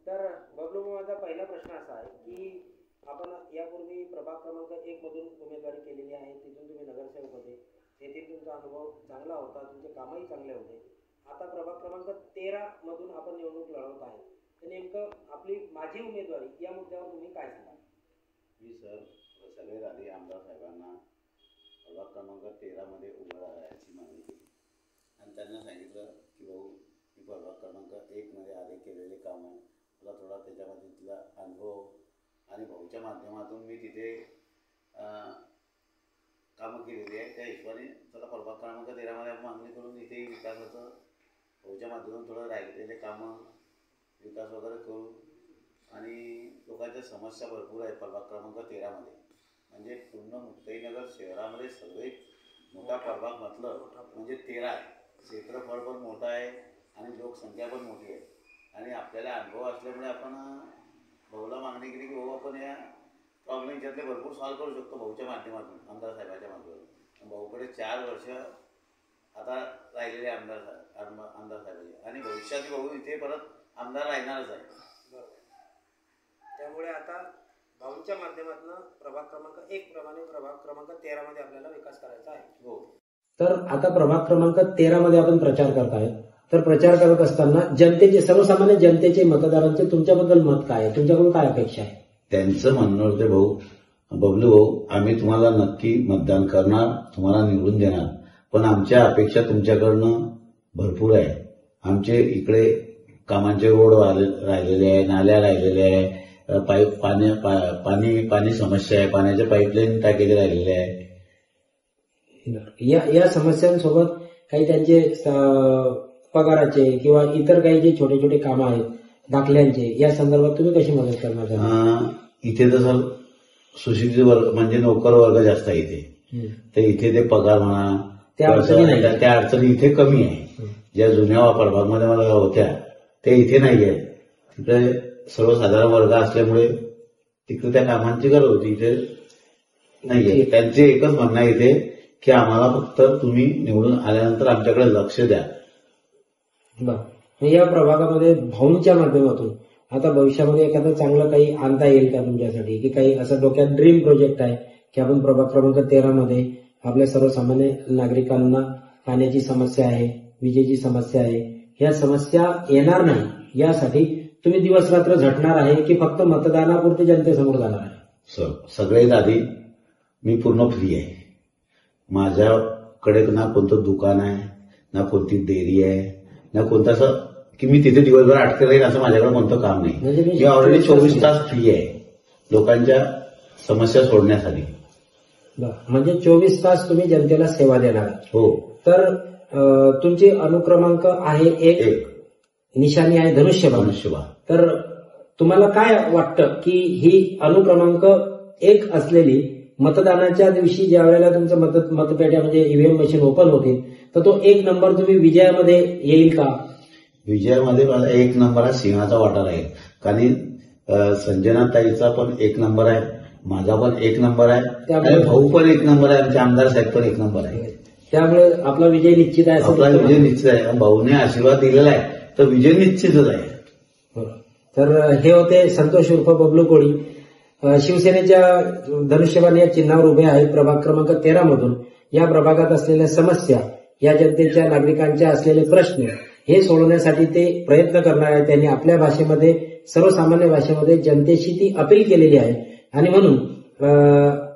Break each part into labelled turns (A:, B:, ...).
A: तर बबलू, माझा पहिला प्रश्न असा आहे की आपण यापूर्वी प्रभाग क्रमांक 1 मधून उमेदवारी केलेली आहे, तिथून तुम्ही नगरसेवक होते, तेथील तुमचा अनुभव चांगला होता, तुमचे कामही चांगले होते. आता प्रभाग क्रमांक 13 मधून आपण निवडणूक लढवत आहे, तर नेमकं आपली माझी उमेदवारी या मुद्द्यावर तुम्ही काय सांगाल?
B: मी सगळ्यात आधी आमदार साहेबांना प्रभाग क्रमांक 13 मध्ये उभं राहायची मागणी केली आणि त्यांना सांगितलं की भाऊ, मी प्रभाग क्रमांक 1 मध्ये आधी केलेले काम आहे, तुला थोडा त्याच्यामध्ये तुला अनुभव आणि भाऊच्या माध्यमातून मी तिथे कामं केलेली आहे, त्या हिशोबाने चला प्रभाग क्रमांक 13 मध्ये मागणी करून इथे विकासाचं भाऊच्या माध्यमातून थोडं राहिलेले कामं विकास वगैरे करू. आणि लोकांच्या समस्या भरपूर आहेत प्रभाग क्रमांक 13 मध्ये, म्हणजे पूर्ण मुक्ताईनगर शहरामध्ये सर्वात मोठा प्रभाग म्हटलं म्हणजे 13 आहे. क्षेत्रफळ पण मोठं आहे आणि लोकसंख्या पण मोठी आहे आणि आपल्याला अनुभव असल्यामुळे आपण भाऊला मागणी केली की भाऊ आपण या प्रॉब्लेम याच्यातले भरपूर सॉल्व्ह करू शकतो भाऊच्या माध्यमातून, आमदार साहेबाच्या माध्यमातून. भाऊकडे 4 वर्ष आता राहिलेले आमदार साहेबाचे आणि भविष्यात भाऊ इथे परत आमदार राहणारच आहे.
A: त्यामुळे आता भाऊंच्या माध्यमातून प्रभाग क्रमांक 1 प्रमाणे प्रभाग क्रमांक 13 मध्ये आपल्याला विकास करायचा आहे.
B: हो.
A: तर आता प्रभाग क्रमांक 13 मध्ये आपण प्रचार करताय, तर प्रचार करत असताना जनतेचे, सर्वसामान्य जनतेचे, मतदारांचे तुमच्याबद्दल मत काय आहे, तुमच्याकडून काय अपेक्षा आहे?
B: त्यांचं म्हणणं होतं, भाऊ बबलू भाऊ, आम्ही तुम्हाला नक्की मतदान करणार, तुम्हाला निवडून देणार, पण आमच्या अपेक्षा तुमच्याकडनं भरपूर आहे. आमचे इकडे कामांचे रोड राहिलेले आहे, नाल्या राहिलेल्या आहे, पाणी समस्या आहे, पाण्याच्या पाईपलाईन टाकेले राहिलेले आहे.
A: या समस्यांसोबत काही त्यांचे पगाराचे किंवा इतर काही जे छोटे छोटे कामं आहेत दाखल्यांचे, या संदर्भात तुम्ही कशी मदत करणार?
B: इथे जसं सुशिक्षित वर्ग म्हणजे नोकर वर्ग जास्त आहे इथे, तर इथे ते पगार म्हणा त्या अडचणी इथे कमी आहे. ज्या जुन्या प्रभागमध्ये मला होत्या त्या इथे नाही आहेत. तिथे सर्वसाधारण वर्ग असल्यामुळे तिकडे त्या कामांची गरज होती, इथे नाहीये. त्यांचे एकच म्हणणं आहे इथे की आम्हाला फक्त तुम्ही निवडून आल्यानंतर आमच्याकडे लक्ष द्या.
A: या प्रभागामध्ये भाऊंच्या माध्यमातून आता भविष्यामध्ये एखादं चांगलं काही आणता येईल का तुमच्यासाठी, की काही असं डोक्यात ड्रीम प्रोजेक्ट आहे की आपण प्रभाग क्रमांक 13 मध्ये आपल्या सर्वसामान्य नागरिकांना पाण्याची समस्या आहे, विजेची समस्या आहे, ह्या समस्या येणार नाही यासाठी तुम्ही दिवस रात्र झटणार आहे की फक्त मतदानापुरते जनतेसमोर जाणार आहे?
B: सगळ्यात आधी मी पूर्ण फ्री आहे. माझ्याकडे ना कोणतं दुकान आहे, ना कोणती डेअरी आहे, ना कोणतं असं की मी तिथे दिवसभर अटके राहील असं माझ्याकडे कोणतं काम नाही. मी ऑलरेडी 24 तास फ्री आहे लोकांच्या समस्या सोडण्यासाठी.
A: म्हणजे 24 तास तुम्ही जनतेला सेवा देणार?
B: हो.
A: तर तुमची अनुक्रमांक आहे 1, निशाणी आहे धनुष्यबाण. तर तुम्हाला काय वाटतं की ही अनुक्रमांक 1 असलेली मतदानाच्या दिवशी ज्या वेळेला तुमचं मतपेट्या म्हणजे ईव्हीएम मशीन ओपन होतील, तर तो 1 नंबर तुम्ही विजयामध्ये येईल का?
B: विजयामध्ये माझा 1 नंबर हा सिंहाचा वाटा राहील, कारण संजनाताईचा पण 1 नंबर आहे, माझा पण 1 नंबर आहे आणि भाऊ पण 1 नंबर आहे, आमचे आमदार साहेब पण 1 नंबर आहे.
A: त्यामुळे आपला विजय निश्चित आहे.
B: आपला विजय निश्चित आहे. भाऊने आशीर्वाद दिलेला आहे तर विजय निश्चितच आहे.
A: तर हे होते संतोष उर्फ बबलू कोळी, शिवसेनेच्या धनुष्यबाण या चिन्हावर उभे आहेत प्रभाग क्रमांक 13 मधून. या प्रभागात असलेल्या समस्या, या जनतेच्या नागरिकांच्या असलेले प्रश्न हे सोडवण्यासाठी ते प्रयत्न करणार आहेत. त्यांनी आपल्या भाषेमध्ये, सर्वसामान्य भाषेमध्ये जनतेशी ती अपील केलेली आहे आणि म्हणून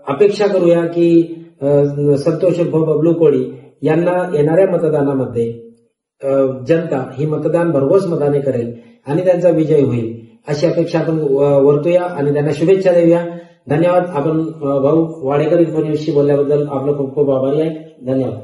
A: अपेक्षा करूया की संतोष उर्फ बबलू कोळी यांना येणाऱ्या मतदानामध्ये जनता ही मतदान भरघोस मताने करेल आणि त्यांचा विजय होईल अशी अपेक्षा आपण वर्तूया आणि त्यांना शुभेच्छा देऊया. धन्यवाद. आपण भाऊ वाडेकर इन्फो न्यूजशी बोलल्याबद्दल आपलं खूप खूप आभारी आहे. धन्यवाद.